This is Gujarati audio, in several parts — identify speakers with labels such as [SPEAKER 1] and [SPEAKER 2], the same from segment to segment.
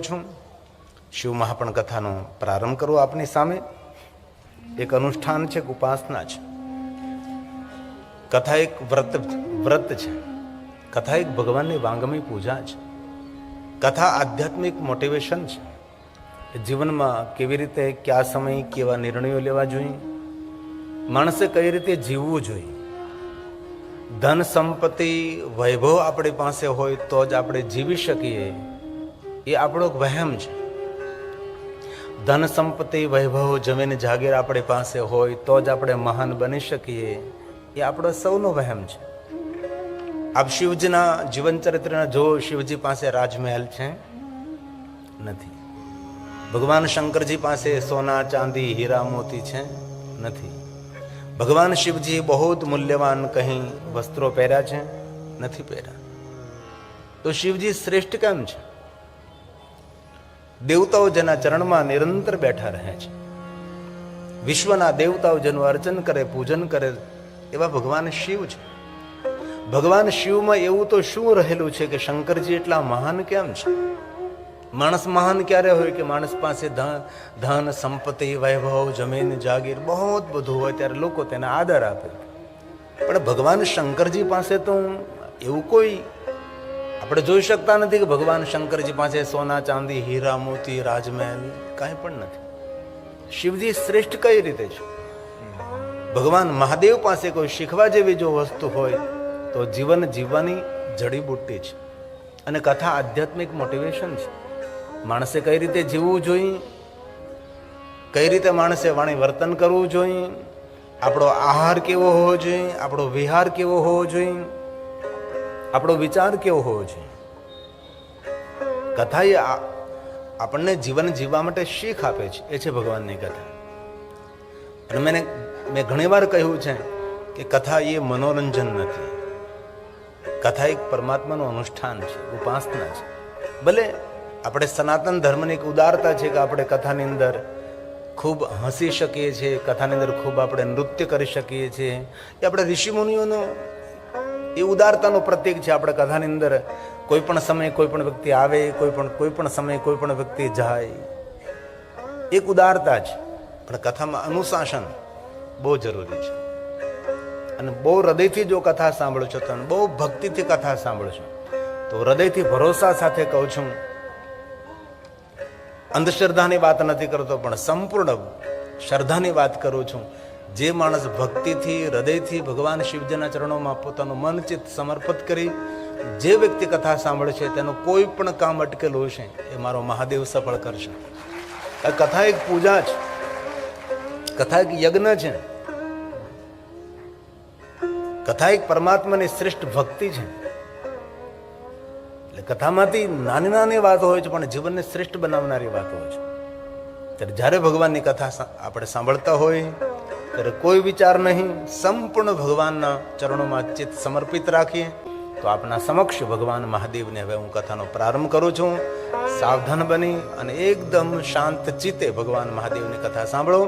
[SPEAKER 1] છું શિવ મહાપણ કથાનો પ્રારંભ કરું આપની સામે. એક અનુષ્ઠાન છે, ઉપાસના છે. કથા એક વ્રત છે. કથા એક ભગવાનની વાંગમય પૂજા છે. કથા આધ્યાત્મિક મોટિવેશન છે. જીવનમાં કેવી રીતે, કયા સમય કેવા નિર્ણયો લેવા જોઈએ, માણસે કઈ રીતે જીવવું જોઈએ. ધન સંપત્તિ વૈભવ આપણી પાસે હોય તો જ આપણે જીવી શકીએ, એ આપણો વહેમ છે. ધન સંપત્તિ વૈભવ જમીન જાગીર આપણી પાસે હોય તો જ આપણે મહાન બની શકીએ, એ આપણો સૌનો વહેમ છે. આપ શિવજીના જીવન ચરિત્રના જો, શિવજી પાસે રાજમહેલ છે? નથી. ભગવાન શંકરજી પાસે સોના ચાંદી હીરા મોતી છે? નથી. ભગવાન શિવજી બહુ જ મૂલ્યવાન કहीं વસ્ત્રો પહેર્યા છે? નથી પહેર્યા. તો શિવજી શ્રેષ્ઠ કેમ છે? દેવતાઓ જેના ચરણમાં નિરંતર બેઠા રહે છે, વિશ્વના દેવતાઓ જેનું અર્ચન કરે, પૂજન કરે, એવા ભગવાન શિવ છે. ભગવાન શિવમાં એવું તો શું રહેલું છે કે શંકરજી એટલા મહાન કેમ છે? માણસ મહાન ક્યારે હોય કે માણસ પાસે ધન સંપત્તિ વૈભવ જમીન જાગીર બહુ બધું હોય ત્યારે લોકો તેને આદર આપે. પણ ભગવાન શંકરજી પાસે તો એવું કોઈ આપણે જોઈ શકતા નથી કે ભગવાન શંકરજી પાસે સોના ચાંદી હીરા મોતી રાજમહેલ કાંઈ પણ નથી. શિવજી શ્રેષ્ઠ કઈ રીતે છે? ભગવાન મહાદેવ પાસે કોઈ શીખવા જેવી જો વસ્તુ હોય તો જીવન જીવવાની જડીબુટ્ટી છે. અને કથા આધ્યાત્મિક મોટિવેશન છે. માણસે કઈ રીતે જીવવું જોઈએ, કઈ રીતે માણસે વાણી વર્તન કરવું જોઈએ, આપણો આહાર કેવો હોવો જોઈએ, આપણો વિહાર કેવો હોવો જોઈએ, આપણો વિચાર કેવો હોવો જોઈએ. કથા એ આપણને જીવન જીવવા માટે શીખ આપે છે. એ છે ભગવાનની કથા. અને મેં ઘણી વાર કહ્યું છે કે કથા એ મનોરંજન નથી. કથા એક પરમાત્માનું અનુષ્ઠાન છે, ઉપાસના છે. ભલે આપણે સનાતન ધર્મની એક ઉદારતા છે કે આપણે કથાની અંદર ખૂબ હસી શકીએ છીએ, કથાની અંદર ખૂબ આપણે નૃત્ય કરી શકીએ છીએ. એ આપણે ઋષિમુનિઓનો એ ઉદારતાનું પ્રતીક છે. આપણે કથાની અંદર કોઈ પણ સમયે કોઈ પણ વ્યક્તિ આવે, કોઈ પણ સમયે કોઈ પણ વ્યક્તિ જાય, એક ઉદારતા છે. પણ કથામાં અનુશાસન બહુ જરૂરી છે. અને બહુ હૃદયથી જો કથા સાંભળો છો, તમે બહુ ભક્તિથી કથા સાંભળો છો, તો હૃદયથી ભરોસા સાથે કહું છું, અંધશ્રદ્ધાની વાત નથી કરતો પણ સંપૂર્ણ શ્રદ્ધાની વાત કરું છું. જે માણસ ભક્તિથી હૃદયથી ભગવાન શિવજીના ચરણોમાં પોતાનું મન ચિત્ત સમર્પિત કરી જે વ્યક્તિ કથા સાંભળે છે, તેનું કોઈ પણ કામ અટકેલું હશે એ મારો મહાદેવ સફળ કરશે. કથા એક પૂજા છે, કથા એક યજ્ઞ છે, કથા એક પરમાત્માની શ્રેષ્ઠ ભક્તિ છે. એટલે કથામાંથી નાની નાની વાતો હોય છે પણ જીવનને શ્રેષ્ઠ બનાવનારી વાતો હોય છે. ત્યારે જ્યારે ભગવાનની કથા આપણે સાંભળતા હોય ત્યારે કોઈ વિચાર નહીં, સંપૂર્ણ ભગવાનના ચરણોમાં ચિત્ત સમર્પિત રાખીએ. તો આપના સમક્ષ ભગવાન મહાદેવને હવે હું કથાનો પ્રારંભ કરું છું. સાવધાન બની અને એકદમ શાંત ચિત્તે ભગવાન મહાદેવની કથા સાંભળો.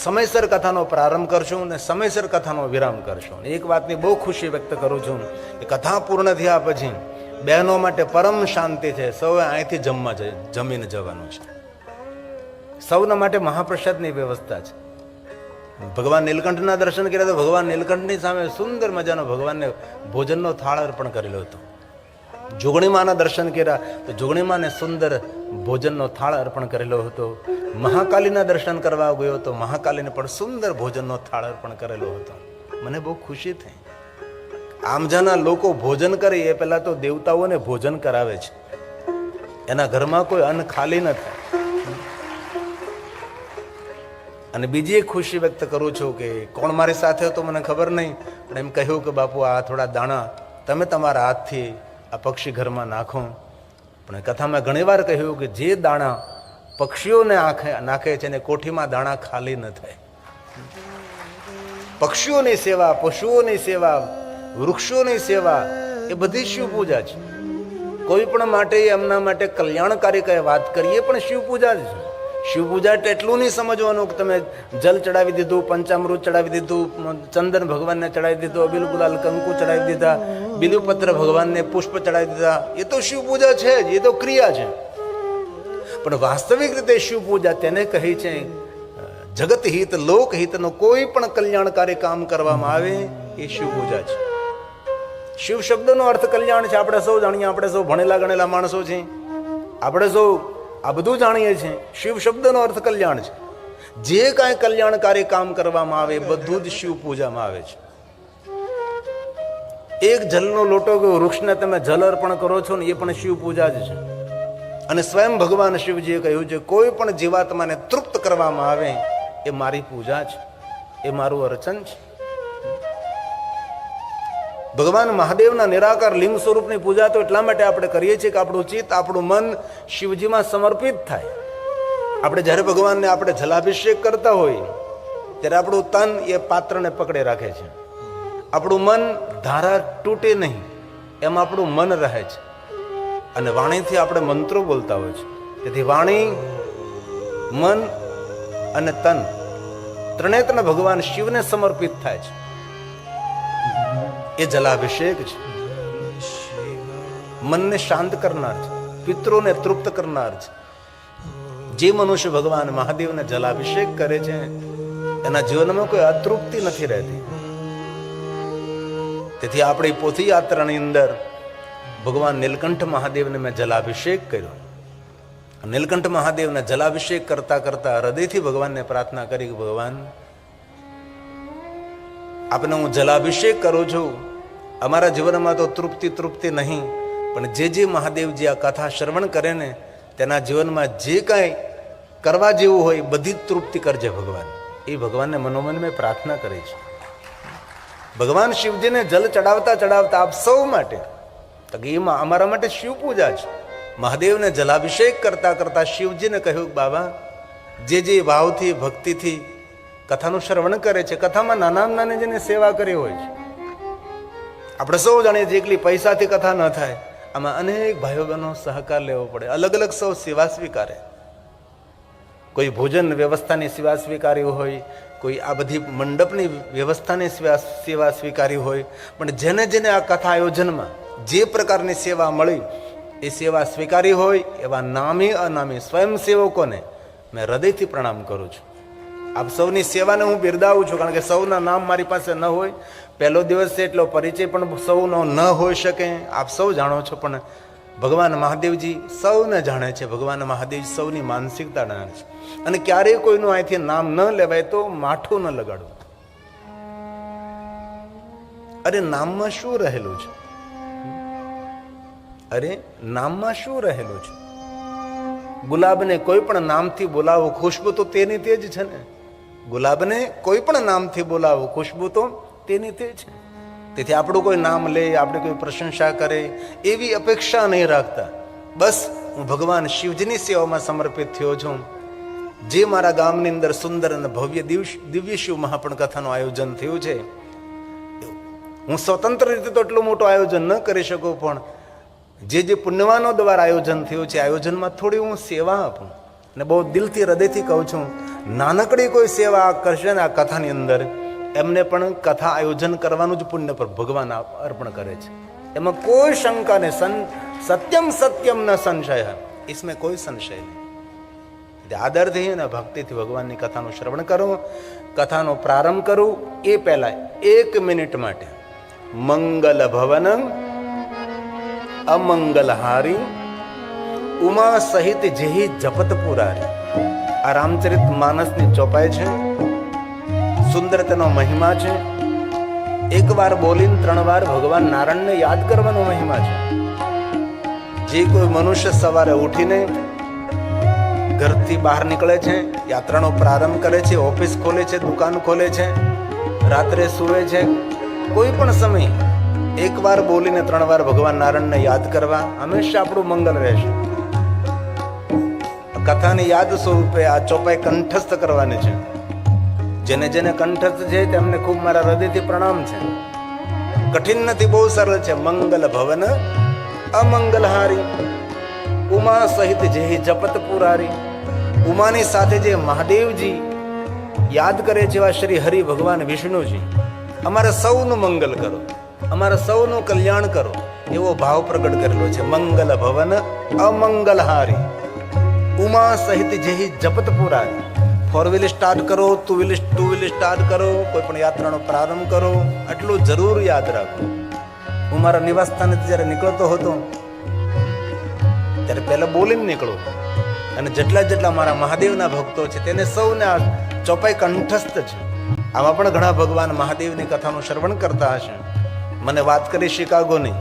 [SPEAKER 1] સમયસર કથાનો પ્રારંભ કરશું અને સમયસર કથાનો વિરામ કરશું. એક વાતની બહુ ખુશી વ્યક્ત કરું છું કે કથા પૂર્ણ થયા પછી બહેનો માટે પરમ શાંતિ છે. સૌએ અહીંથી જમીને જવાનું છે. સૌના માટે મહાપ્રસાદની વ્યવસ્થા છે. ભગવાન નીલકંઠના દર્શન કર્યા તો ભગવાન નીલકંઠની સામે સુંદર મજાનો ભગવાનને ભોજનનો થાળ અર્પણ કરેલો હતો. જોગણીમાના દર્શન કર્યા તો જોગણીમાને સુંદર ભોજનનો થાળ અર્પણ કરેલો હતો. મહાકાલીના દર્શન કરવા ગયો તો મહાકાલીને પણ સુંદર ભોજનનો થાળ અર્પણ કરેલો હતો. મને બહુ ખુશી થઈ. આમજાના લોકો ભોજન કરે એ પહેલા તો દેવતાઓને ભોજન કરાવે છે. એના ઘરમાં કોઈ અન્ન ખાલી ન થાય. અને બીજી એક ખુશી વ્યક્ત કરું છું કે કોણ મારી સાથે હતો મને ખબર નહીં, પણ એમ કહ્યું કે બાપુ આ થોડા દાણા તમે તમારા હાથથી આ પક્ષી ઘરમાં નાખો. પણ કથામાં ઘણી વાર કહ્યું કે જે દાણા પક્ષીઓને નાખે છે ને કોઠીમાં દાણા ખાલી ન થાય. પક્ષીઓની સેવા, પશુઓની સેવા, વૃક્ષોની સેવા એ બધી શિવ પૂજા છે. કોઈ પણ માટે એમના માટે કલ્યાણકારી કઈ વાત કરીએ પણ શિવ પૂજા છે. શિવ પૂજા એટલું નહીં સમજવાનું કે તમે જલ ચડાવી દીધું, પંચામૃત ચડાવી દીધું, ચંદન ભગવાનને ચડાવી દીધું, અબીલ ગુલાલ કંકુ ચડાવી દીધા, બીલુપત્ર ભગવાનને પુષ્પ ચડાવી દીધા. એ તો શિવ પૂજા છે જ, એ તો ક્રિયા છે. પણ વાસ્તવિક રીતે શિવ પૂજા તેને કહી છે જગત હિત લોક હિતનો કોઈ પણ કલ્યાણકારી કામ કરવામાં આવે એ શિવ પૂજા છે. શિવ શબ્દનો અર્થ કલ્યાણ છે. આપણે સૌ જાણીએ, આપણે સૌ ભણેલા ગણેલા માણસો છે, આપણે સૌ આ બધું જાણીએ છીએ. શિવ શબ્દનો અર્થ કલ્યાણ છે. જે કાંઈ કલ્યાણકારી કામ કરવામાં આવે બધું જ શિવ પૂજામાં આવે છે. એક જલનો લોટો કે વૃક્ષને તમે જલ અર્પણ કરો છો ને એ પણ શિવ પૂજા જ છે. અને સ્વયં ભગવાન શિવજીએ કહ્યું છે કોઈ પણ જીવાત્માને તૃપ્ત કરવામાં આવે એ મારી પૂજા છે, એ મારું અર્ચન છે. ભગવાન મહાદેવના નિરાકાર લિંગ સ્વરૂપની પૂજા તો એટલા માટે આપણે કરીએ છીએ કે આપણું ચિત્ત, આપણું મન શિવજીમાં સમર્પિત થાય. આપણે જ્યારે ભગવાનને આપણે જલાભિષેક કરતા હોઈએ ત્યારે આપણું તન એ પાત્રને પકડે રાખે છે. આપણું મન ધારા તૂટે નહીં એમ આપણું મન રહે છે. અને વાણીથી આપણે મંત્રો બોલતા હોય છે. તેથી વાણી, મન અને તન ત્રણેયને ભગવાન શિવને સમર્પિત થાય છે. એ જલાભિષેક છે. મનને શાંત કરનાર છે, પિતૃને તૃપ્ત કરનાર છે. જે મનુષ્ય ભગવાન મહાદેવને જલાભિષેક કરે છે એના જીવનમાં કોઈ અતૃપ્તિ નથી રહેતી. તેથી આપણી પોથી યાત્રાની અંદર ભગવાન નીલકંઠ મહાદેવને મેં જલાભિષેક કર્યો. નીલકંઠ મહાદેવને જલાભિષેક કરતા કરતા હૃદયથી ભગવાનને પ્રાર્થના કરી કે ભગવાન આપને હું જલાભિષેક કરું છું. અમારા જીવનમાં તો તૃપ્તિ નહીં, પણ જે મહાદેવજી આ કથા શ્રવણ કરે ને તેના જીવનમાં જે કાંઈ કરવા જેવું હોય બધી જ તૃપ્તિ કરજે ભગવાન. એ ભગવાનને મનોમન મેં પ્રાર્થના કરી છે. ભગવાન શિવજીને જલ ચડાવતા ચડાવતા આપ સૌ માટે એમાં અમારા માટે શિવ પૂજા છે. મહાદેવને જલાભિષેક કરતા કરતા શિવજીને કહ્યું બાબા જે ભાવથી ભક્તિથી કથાનું શ્રવણ કરે છે, કથામાં નાનામાં નાની જેને સેવા કરી હોય છે. આપણે સૌ જાણીએ છીએ એકલી પૈસાથી કથા ન થાય. આમાં અનેક ભાઈઓ બહેનો સહકાર લેવો પડે. અલગ અલગ સૌ સેવા સ્વીકારે. કોઈ ભોજન વ્યવસ્થાની સેવા સ્વીકારી હોય, કોઈ આ બધી મંડપની વ્યવસ્થાની સેવા સ્વીકારી હોય. પણ જેને જેને આ કથા આયોજનમાં જે પ્રકારની સેવા મળી એ સેવા સ્વીકારી હોય એવા નામી અનામી સ્વયંસેવકોને મેં હૃદયથી પ્રણામ કરું છું. આપ સૌની સેવાને હું બિરદાવું છું, કારણ કે સૌના નામ મારી પાસે ન હોય. પહેલો દિવસ છે એટલો પરિચય પણ સૌનો ન હોઈ શકે. આપ સૌ જાણો છો, પણ ભગવાન મહાદેવજી સૌને જાણે છે. ભગવાન મહાદેવજી સૌની માનસિકતા જાણે છે. અને ક્યારેય કોઈનું અહીંથી નામ ન લેવાય તો માઠું ન લગાડવું. અરે નામમાં શું રહેલું છે? અરે નામમાં શું રહેલું છે? ગુલાબને કોઈ પણ નામથી બોલાવો, ખુશ્બુ તો તેની તે જ છે ને. ગુલાબને કોઈ પણ નામથી બોલાવો, ખુશ્બુ તો તેની તે છે. તેથી આપણું કોઈ નામ લે, આપણે કોઈ પ્રશંસા કરે એવી અપેક્ષા નહીં રાખતા. બસ હું ભગવાન શિવજીની સેવામાં સમર્પિત થયો છું. જે મારા ગામની અંદર સુંદર અને ભવ્ય દિવ્ય શિવ મહાપણ કથાનું આયોજન થયું છે, હું સ્વતંત્ર રીતે તો એટલું મોટું આયોજન ન કરી શકું, પણ જે પુણ્યવાનો દ્વારા આયોજન થયું છે આયોજનમાં થોડી હું સેવા આપું. અને બહુ દિલથી હૃદયથી કહું છું, નાનકડી કોઈ સેવા કરશે ને આ કથાની અંદર એમને પણ કથા આયોજન કરવાનું જ પુણ્ય પર ભગવાન અર્પણ કરે છે. એમાં કોઈ શંકા નહીં. સત્યમ ન સંશય, इसमें કોઈ સંશય નહીં. આદરથી અને ભક્તિથી ભગવાનની કથાનું શ્રવણ કરું. કથાનો પ્રારંભ કરું એ પહેલા 1 મિનિટ માટે મંગલ ભવનમ અમંગલહારી ઉમા સહિત જેહી જપત પુરારી. આ રામચરિત માનસની ચોપાઈ છે. સુંદર તેનો મહિમા છે. એક વાર બોલીને 3 વાર ભગવાન નારાયણને યાદ કરવાનો મહિમા છે. જે કોઈ મનુષ્ય સવારે ઉઠીને ઘરથી બહાર નીકળે છે, યાત્રાનો પ્રારંભ કરે છે, ઓફિસ ખોલે છે, દુકાન ખોલે છે, રાત્રે સૂવે છે, કોઈ પણ સમય 1 વાર બોલીને 3 વાર ભગવાન નારાયણને યાદ કરવા, હંમેશા આપણું મંગલ રહેશે. કથાની યાદ સ્વરૂપે આ ચોપાઈ કંઠસ્થ કરવાની છે. જેને જેને કંઠસ્થ છે તેમને ખૂબ મારા હૃદયથી પ્રણામ છે. કઠિન નથી, બહુ સરળ છે. મંગલ ભવન અમંગલહારી ઉમા સહિત જેહી જપત પુરારી. ઉમાની સાથે જે મહાદેવજી યાદ કરે છે એવા શ્રી હરિ ભગવાન વિષ્ણુજી, અમારા સૌનું મંગલ કરો, અમારા સૌનું કલ્યાણ કરો એવો ભાવ પ્રગટ કરેલો છે. મંગલ ભવન અમંગલહારી ઉમા સહિત જેહી જપત પુરારી. 4 વ્હીલ સ્ટાર્ટ કરો, 2 વ્હીલ સ્ટાર્ટ કરો, કોઈ પણ યાત્રાનો પ્રારંભ કરો, આટલું જરૂર યાદ રાખો. હું મારા નિવાસ સ્થાનેથી જ્યારે નીકળતો હતો ત્યારે પહેલા બોલીને નીકળો, અને જેટલા મારા મહાદેવના ભક્તો છે તેને સૌને આ ચોપાઈ કંઠસ્થ છે. આમાં પણ ઘણા ભગવાન મહાદેવની કથાનું શ્રવણ કરતા હશે. મને વાત કરી શિકાગોની.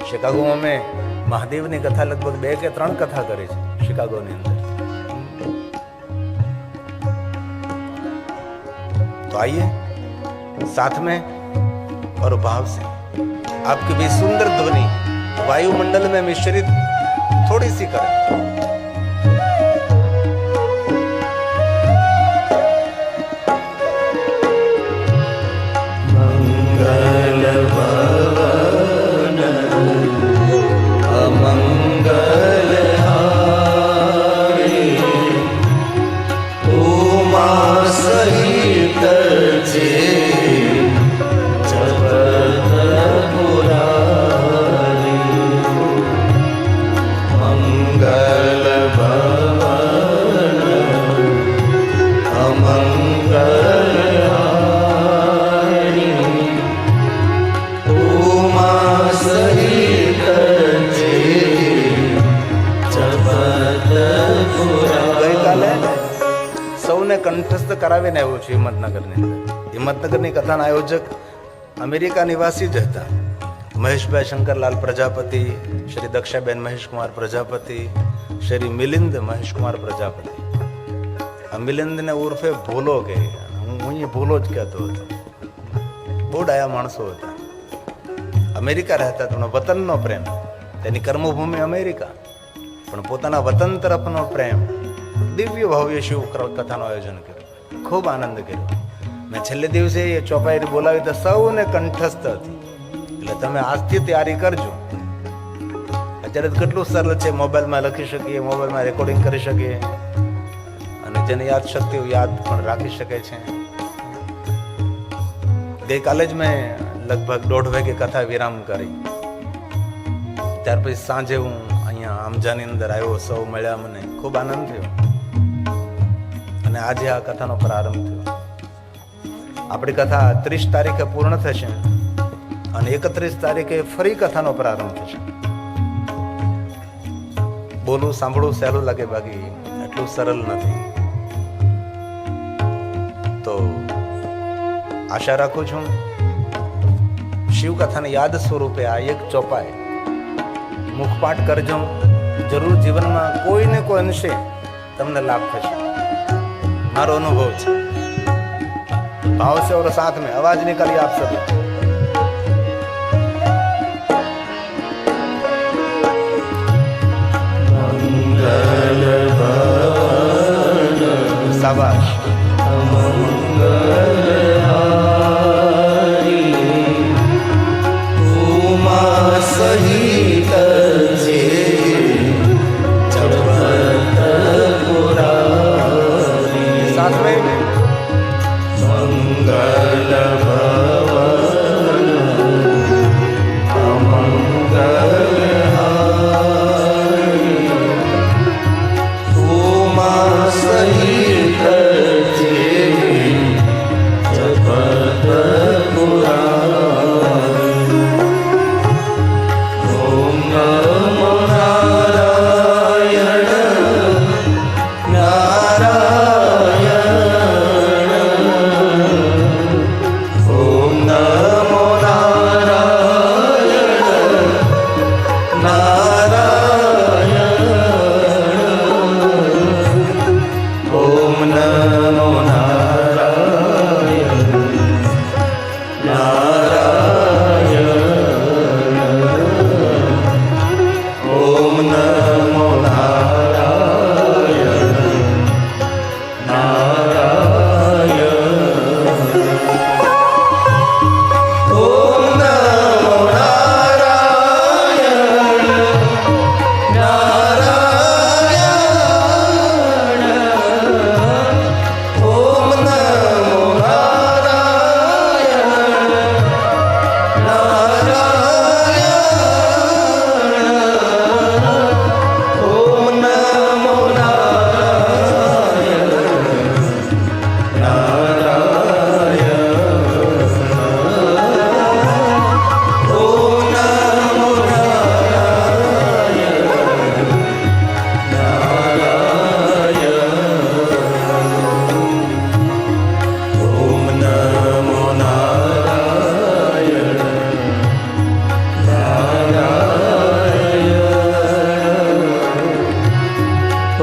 [SPEAKER 1] શિકાગોમાં મેં મહાદેવની કથા લગભગ 2 કે 3 કથા કરી છે શિકાગોની અંદર. तो आइए साथ में और भाव से आपकी भी सुंदर ध्वनि वायुमंडल में मिश्रित थोड़ी सी करें. मंगल भवन अमंगल हारी उमा सहित जे जगत पुरारी. मंगल भवन अमंगल हारी उमा सहित जे जगत पुरारी. गईकाले સૌને કંઠસ્થ કરાવીને આવ્યો છું હિંમતનગરની અંદર. હિંમતનગરની કથાના આયોજક અમેરિકા નિવાસી જ હતા. મહેશભાઈ શંકરલાલ પ્રજાપતિ, શ્રી દક્ષાબેન મહેશકુમાર પ્રજાપતિ, શ્રી મિલિંદ મહેશકુમાર પ્રજાપતિ. આ મિલિંદને ઉર્ફે ભોલો કે હું અહીંયા ભોલો જ કહેતો હતો. બહુ ડાયા માણસો હતા. અમેરિકા રહેતા, તેમનો વતનનો પ્રેમ, તેની કર્મભૂમિ અમેરિકા, પણ પોતાના વતન તરફનો પ્રેમ. દિવ્ય ભવ્ય શિવ કથાનું આયોજન કર્યું, ખૂબ આનંદ કર્યો. મેં છેલ્લે દિવસે એ ચોપાઈ બોલાવી તો સૌને કંઠસ્થ હતી. એટલે તમે આજથી તૈયારી કરજો. અત્યારે તો કેટલું સરળ છે, મોબાઈલમાં લખી શકીએ, મોબાઈલમાં રેકોર્ડિંગ કરી શકીએ, અને જેને યાદ શક્તિ યાદ પણ રાખી શકે છે. ગઈકાલે જ મેં લગભગ 1:30 વાગે કથા વિરામ કરી. ત્યાર પછી સાંજે હું અહીંયા આમજાની અંદર આવ્યો, સૌ મળ્યા, મને ખૂબ આનંદ થયો. અને આજે આ કથાનો પ્રારંભ થયો. આપણી કથા 30 તારીખે પૂર્ણ થશે અને 31 તારીખે ફરી કથાનો પ્રારંભ થશે. બોલવું સાંભળવું સહેલું લાગે, બાકી એટલું સરળ નથી. તો આશા રાખું છું શિવ કથાને યાદ સ્વરૂપે આ એક ચોપાઈ મુખપાઠ કરજો. જરૂર જીવનમાં કોઈને કોઈ અંશે તમને લાભ થશે. મારો અનુભવ છે. भाव से और साथ में आवाज निकालिए आप सभी. मंगल भवन शाबाश. मंगल हारी उमा सहित जे जगत पुरारी. साथ में मंगल भवन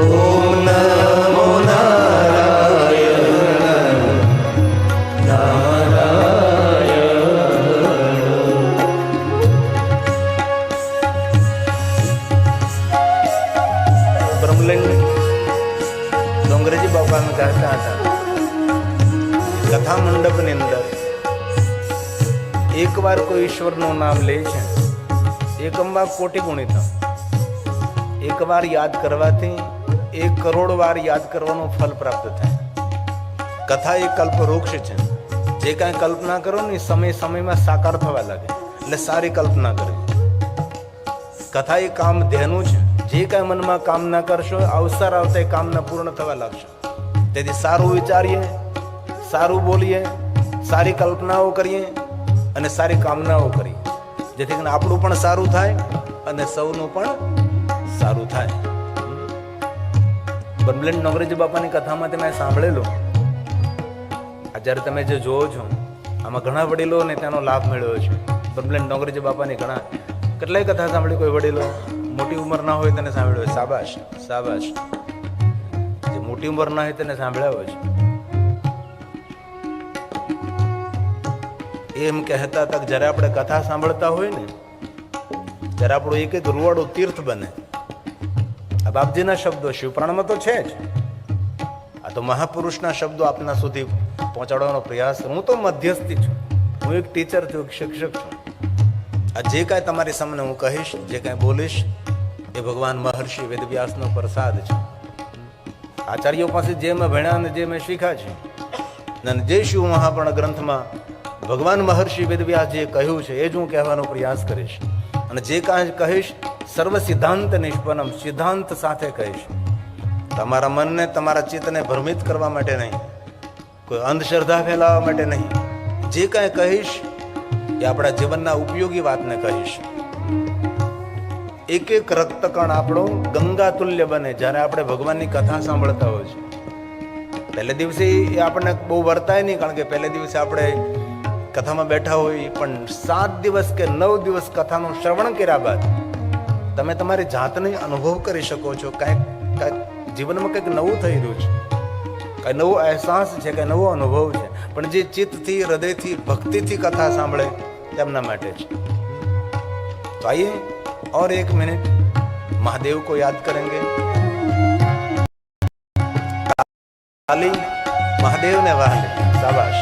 [SPEAKER 1] ઓમ નમો નારાયણ બ્રહ્મલિંગ ડોંગરેજી બાપા કહેતા હતા, કથા મંડપની અંદર એક વાર કોઈ ઈશ્વરનું નામ લે છે, એકંબા કોટી ગુણિતમ, એક વાર યાદ કરવાથી 1 કરોડ વાર યાદ કરવાનું ફલ પ્રાપ્ત થાય. કથા એ કલ્પ વૃક્ષ છે, જે કાંઈ કલ્પના કરો ને સમય સમયમાં સાકાર થવા લાગે, એટલે સારી કલ્પના કરવી. કથા એ કામ ધ્યેયનું છે, જે કાંઈ મનમાં કામના કરશો અવસર આવતા એ કામના પૂર્ણ થવા લાગશે. તેથી સારું વિચારીએ, સારું બોલીએ, સારી કલ્પનાઓ કરીએ અને સારી કામનાઓ કરીએ, જેથી કરીને આપણું પણ સારું થાય અને સૌનું પણ સારું થાય. બ્રહ્મલિન ડોંગરેજી બાપાની કથામાં મેં સાંભળેલું, અત્યારે તમે જે જોવો છો આમાં ઘણા વડીલોને તેનો લાભ મળ્યો છે. બ્રહ્મલિન ડોંગરેજી બાપાની ઘણા કેટલાય કથા સાંભળી. કોઈ વડીલો મોટી ઉંમર ના હોય તેને સાંભળ્યો હોય, શાબાશ શાબાશ. જે મોટી ઉંમર ના હોય તેને સાંભળ્યા હોય છે. એમ કહેતા હતા કે જ્યારે આપણે કથા સાંભળતા હોય ને ત્યારે આપણું એક એક રૂવાડું તીર્થ બને. આ બાપજીના શબ્દો શિવપુરાણમાં તો છે જ, આ તો મહાપુરુષના શબ્દો આપના સુધી પહોંચાડવાનો પ્રયાસ. હું તો મધ્યસ્થી છું, હું એક ટીચર છું, એક શિક્ષક છું. આ જે કાંઈ તમારી સામે હું કહીશ, જે કાંઈ બોલીશ એ ભગવાન મહર્ષિ વેદવ્યાસનો પ્રસાદ છે. આચાર્યો પાસે જે મેં ભણ્યા અને જે મેં શીખ્યા છે, અને જે શિવ મહાપુરાણ ગ્રંથમાં ભગવાન મહર્ષિ વેદવ્યાસજીએ કહ્યું છે એ જ હું કહેવાનો પ્રયાસ કરીશ. અને જે કાંઈ કહીશ સર્વ સિદ્ધાંત નિષ્પન્નમ, સિદ્ધાંત સાથે કહીશ. તમારા મનને, તમારા ચિત્તને ભ્રમિત કરવા માટે નહીં, કોઈ અંધશ્રદ્ધા ફેલાવવા માટે નહીં. જે કાંઈ કહીશ એ આપણા જીવનના ઉપયોગી વાતને કહીશ. એક એક રક્તકણ આપણો ગંગા તુલ્ય બને જ્યારે આપણે ભગવાનની કથા સાંભળતા હોય છે. પહેલે દિવસે એ આપણને બહુ વર્તાય નહીં, કારણ કે પહેલે દિવસે આપણે કથામાં બેઠા હોય, પણ 7 દિવસ કે 9 દિવસ કથાનું શ્રવણ કર્યા બાદ તમે તમારી જાતને અનુભવ કરી શકો છો. કાંઈક જીવનમાં કંઈક નવું થઈ રહ્યું છે, કાંઈ નવો અહેસાસ છે, કાંઈ નવો અનુભવ છે. પણ જે ચિત્તથી, હૃદયથી, ભક્તિથી કથા સાંભળે તેમના માટે છે. તો આइए और 1 मिनट महादेव को याद करेंगे. ताली महादेव ने वाले, शाबाश.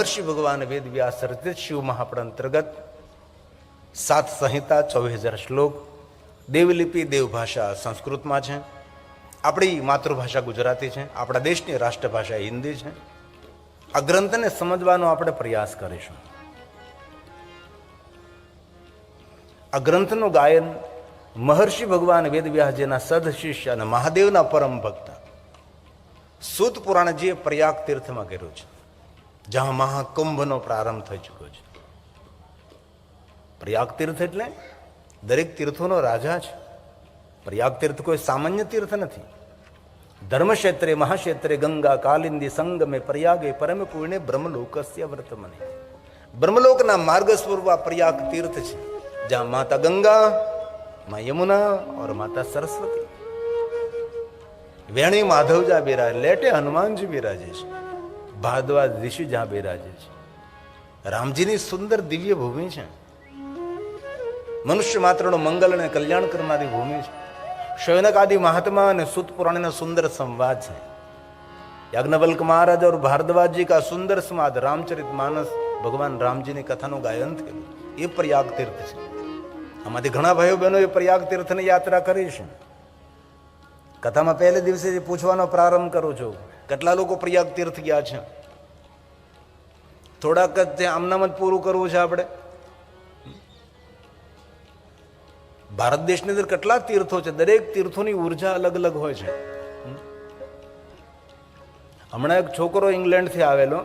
[SPEAKER 1] મહર્ષિ ભગવાન વેદ વ્યાસ રચિત શિવ મહાપુરાણ અંતર્ગત 7 સંહિતા 24,000 શ્લોક, દેવલિપિ દેવભાષા સંસ્કૃતમાં છે, આપણી માતૃભાષા ગુજરાતી છે, આપણા દેશની રાષ્ટ્રભાષા હિન્દી છે. આ ગ્રંથને સમજવાનો આપણે પ્રયાસ કરીશું. આ ગ્રંથનું ગાયન મહર્ષિ ભગવાન વેદવ્યાસજીના સદશિષ્ય અને મહાદેવના પરમ ભક્ત સૂત પુરાણજીએ પ્રયાગ તીર્થમાં કર્યું છે, જ્યાં મહાકુંભનો પ્રારંભ થઈ ચૂક્યો છે. પ્રયાગ તીર્થ એટલે દરેક તીર્થોનો રાજા છે. પ્રયાગ તીર્થ કોઈ સામાન્ય તીર્થ નથી. ધર્મક્ષેત્રે મહાક્ષેત્રે ગંગા કાલિંદી સંગમે પ્રયાગે પરમ પુણ્ય બ્રહ્મલોકસ્ય વર્તમાને. બ્રહ્મલોકના માર્ગ સ્વરૂપ આ પ્રયાગ તીર્થ છે, જ્યાં માતા ગંગા, माँ यमुना और माता सरस्वती, वेणी माधव जहाँ बिराजे, लेटे हनुमान जी बिराजे, भारद्वाज ऋषि जहाँ बिराजे, राम जी ની સુંદર દિવ્ય ભૂમિ છે. મનુષ્ય માત્રનો મંગલ અને કલ્યાણ કરનારી ભૂમિ છે. શૌનક આદિ મહાત્મા અને સૂત પુરાણનો સુંદર સંવાદ છે. યાજ્ઞવલ્ક મહારાજ और भारद्वाज जी का सुंदर संवाद रामचरित मानस भगवान राम जी ની કથાનું ગાયન થયેલું એ પ્રયાગ તીર્થ છે. આમાંથી ઘણા ભાઈઓ બહેનો એ પ્રયાગ તીર્થની યાત્રા કરી છે. કથામાં પહેલે દિવસે પૂછવાનો પ્રારંભ કરું છું, કેટલા લોકો પ્રયાગ તીર્થ ગયા છે? થોડાક જ આમનામ જ પૂરું કરવું છે આપણે. ભારત દેશની અંદર કેટલા તીર્થો છે, દરેક તીર્થોની ઉર્જા અલગ અલગ હોય છે. હમણાં એક છોકરો ઇંગ્લેન્ડથી આવેલો,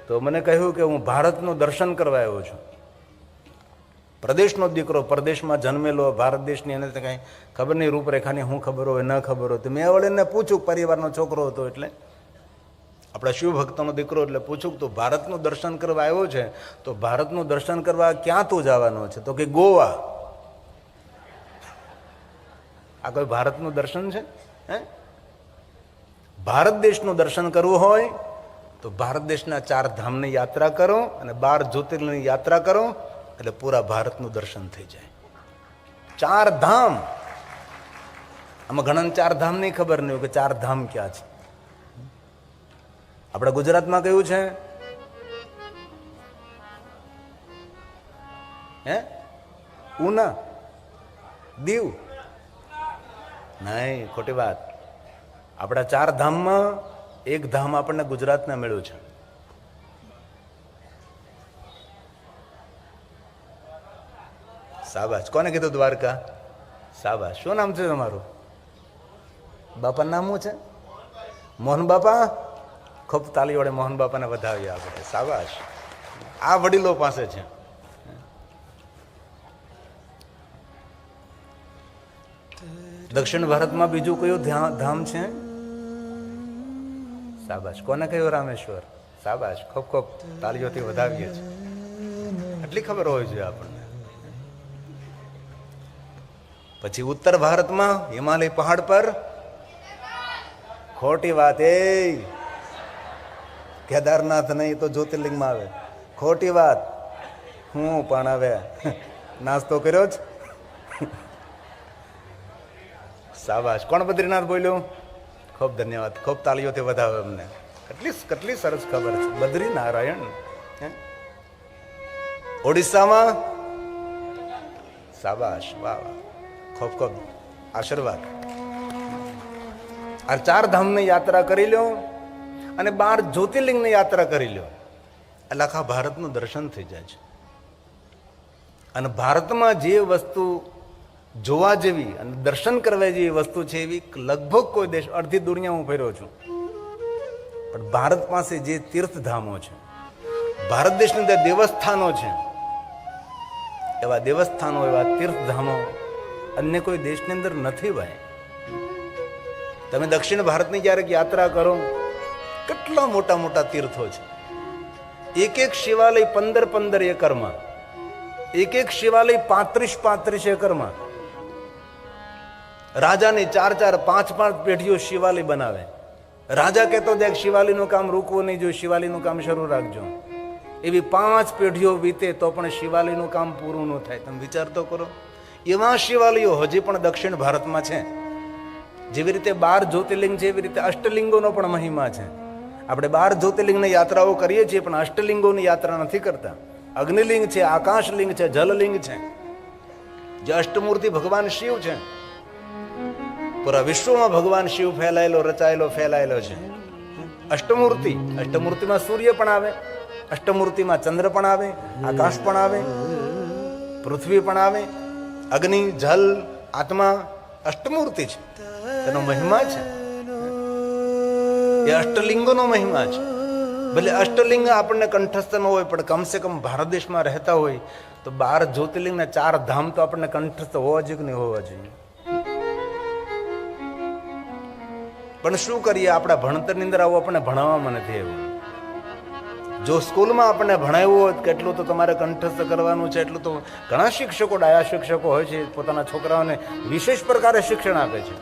[SPEAKER 1] તો મને કહ્યું કે હું ભારતનું દર્શન કરવા આવ્યો છું. પ્રદેશનો દીકરો, પરદેશમાં જન્મેલો, ભારત દેશની એને કંઈ ખબર નહીં, રૂપરેખાની શું ખબર હોય ન ખબર હોય. તો મેં વળીને પૂછ્યું, પરિવારનો છોકરો હતો એટલે આપણા શિવ ભક્તનો દીકરો, એટલે પૂછ્યું તો ભારતનું દર્શન કરવા આવ્યો છે, તો ભારતનું દર્શન કરવા ક્યાં તું જવાનો છે? તો કે ગોવા. આ કોઈ ભારતનું દર્શન છે? હે, ભારત દેશનું દર્શન કરવું હોય તો ભારત દેશના 4 ધામની યાત્રા કરો અને 12 જ્યોતિર્લિંગની યાત્રા કરો, એટલે પૂરા ભારતનું દર્શન થઈ જાય. 4 ધામ. આમાં ઘણાને 4 ધામ નહીં ખબર નહીં હોય કે 4 ધામ ક્યાં છે. આપણા ગુજરાતમાં કયું છે? હે, ઉના, દીવ? નહીં, ખોટી વાત. આપણા 4 ધામમાં એક ધામ આપણને ગુજરાતના મળ્યું છે. શાબાશ. કોને કીધું? દ્વારકા. શાબાશ. શું નામ છે તમારું? બાપાનું નામ શું છે? મોહન બાપા. ખૂબ તાલી વડે મોહન બાપાને વધાવ્યા આપણે. શાબાશ. આ વડીલો પાસે છે. દક્ષિણ ભારતમાં બીજું કયું ધામ છે? શાબાશ. કોને કહ્યું? રામેશ્વર. શાબાશ. ખૂબ ખૂબ તાલીઓથી વધાવીએ છીએ. આટલી ખબર હોય છે આપણને. પછી ઉત્તર ભારતમાં હિમાલય પહાડ પર. ખોટી વાત. એ કેદારનાથ નહીં તો જ્યોતિર્લિંગમાં આવે. ખોટી વાત. હું પણ હવે નાસ્તો કર્યો જ. શાબાશ. કોણ બદ્રીનાથ બોલ્યું? ખૂબ ધન્યવાદ. ખૂબ તાળીઓથી વધાવે અમને. કેટલી સરસ ખબર છે. બદ્રીનારાયણ. ઓડિશામાં. શાબાશ. વાહ વાહ. ખૂબ ખૂબ આશીર્વાદ. આ 4 ધામની યાત્રા કરી લો અને 12 જ્યોતિર્લિંગની યાત્રા કરી લો, એટલે આખા ભારતનું દર્શન થઈ જાય છે. અને ભારતમાં જે વસ્તુ જોવા જેવી અને દર્શન કરવા જેવી વસ્તુ છે એવી લગભગ કોઈ દેશ, અડધી દુનિયા હું ફર્યો છું, પણ ભારત પાસે જે તીર્થધામો છે, ભારત દેશની અંદર દેવસ્થાનો છે, એવા દેવસ્થાનો, એવા તીર્થધામો અન્ય કોઈ દેશની અંદર નથી ભાઈ. તમે દક્ષિણ ભારતની ક્યારેક યાત્રા કરો, કેટલા મોટા મોટા તીર્થો છે. એક શિવાલય 15 એકરમાં, એક શિવાલય 35 એકરમાં. રાજાની 4 5 પેઢીઓ શિવાલય બનાવે. રાજા કહેતો દેખ શિવાલયનું કામ રોકવું નહીં જોઈએ, શિવાલયનું કામ શરૂ રાખજો. એવી 5 પેઢીઓ વીતે તો પણ શિવાલયનું કામ પૂરું ન થાય. તમે વિચાર તો કરો. એવા શિવાલયો હજી પણ દક્ષિણ ભારતમાં છે. જેવી રીતે 12 જ્યોતિર્લિંગ છે એવી રીતે અષ્ટલિંગોનો પણ મહિમા છે. આપણે 12 જ્યોતિર્લિંગની યાત્રાઓ કરીએ છીએ, પણ અષ્ટલિંગોની યાત્રા નથી કરતા. અગ્નિલિંગ છે, આકાશલિંગ છે, જલલિંગ છે, જે અષ્ટમૂર્તિ ભગવાન શિવ છે. પૂરા વિશ્વમાં ભગવાન શિવ ફેલાયેલો, રચાયેલો, ફેલાયેલો છે. અષ્ટમૂર્તિ, અષ્ટમૂર્તિમાં સૂર્ય પણ આવે, અષ્ટમૂર્તિમાં ચંદ્ર પણ આવે, આકાશ પણ આવે, પૃથ્વી પણ આવે, અગ્નિ, જલ, આત્મા અષ્ટમૂર્તિ છે. તેનો મહિમા છે, એ અષ્ટલિંગોનો મહિમા છે. ભલે અષ્ટલિંગ આપણને કંઠસ્થ ન હોય, પણ કમસે કમ ભારત દેશમાં રહેતા હોય તો 12 જ્યોતિર્લિંગના 4 ધામ તો આપણને કંઠસ્થ હોવા જોઈએ કે નહીં હોવા જોઈએ. પણ શું કરીએ, આપણા ભણતરની અંદર આવું આપણને ભણાવવામાં નથી એવું. જો સ્કૂલમાં આપણને ભણાવ્યું હોત કે એટલું તો તમારે કંઠસ્થ કરવાનું છે, એટલું તો ઘણા શિક્ષકો, ડાયા શિક્ષકો હોય છે, પોતાના છોકરાઓને વિશેષ પ્રકારે શિક્ષણ આપે છે.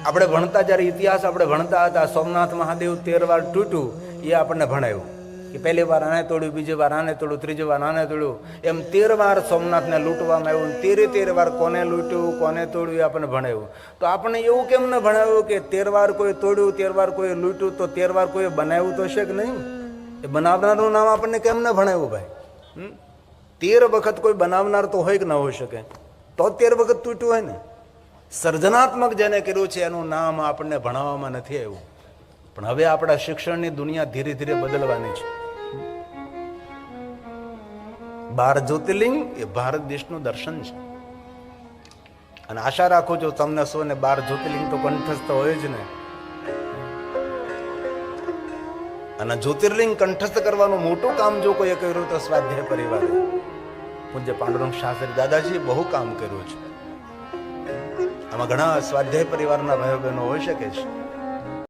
[SPEAKER 1] આપણે ભણતા, જ્યારે ઇતિહાસ આપણે ભણતા હતા, સોમનાથ મહાદેવ 13 વાર તૂટ્યું, એ આપણને ભણાવ્યું કે પહેલી વાર આને તોડ્યું, બીજી વાર આને તોડ્યું, ત્રીજી વાર આને તોડ્યું, એમ 13 વાર સોમનાથને લૂંટવામાં આવ્યું. 13 વાર કોને લૂંટ્યું, કોને તોડ્યું, એ આપણને ભણાવ્યું. તો આપણને એવું કેમ ન ભણાવ્યું કે 13 વાર કોઈ તોડ્યું, 13 વાર કોઈ લૂંટ્યું, તો 13 વાર કોઈ બનાવ્યું તો છે કે નહીં? એ બનાવનારનું નામ આપણને કેમ ન ભણાવ્યું ભાઈ? 13 વખત કોઈ બનાવનાર તો હોય કે ન હોઈ શકે, તો 13 વખત તૂટ્યું હોય ને. સર્જનાત્મક જેને કર્યું છે એનું નામ આપણને ભણાવવામાં નથી આવ્યું. પણ હવે આપણા શિક્ષણની દુનિયા ધીરે ધીરે બદલવાની છે. 12 જ્યોતિર્લિંગ એ ભારત દેશનું દર્શન છે. અને આશા રાખું છું તમને સૌને 12 જ્યોતિર્લિંગ તો કંઠસ્થ હોય જ ને. અને જ્યોતિર્લિંગ કંઠસ્થ કરવાનું મોટું કામ જો કોઈએ કર્યું તો સ્વાધ્યાય પરિવાર, પૂજ્ય પાંડુરંગ શાસ્ત્રી દાદાજી બહુ કામ કર્યું છે. આમાં ઘણા સ્વાધ્યાય પરિવારના ભાઈઓ બહેનો હોઈ શકે છે.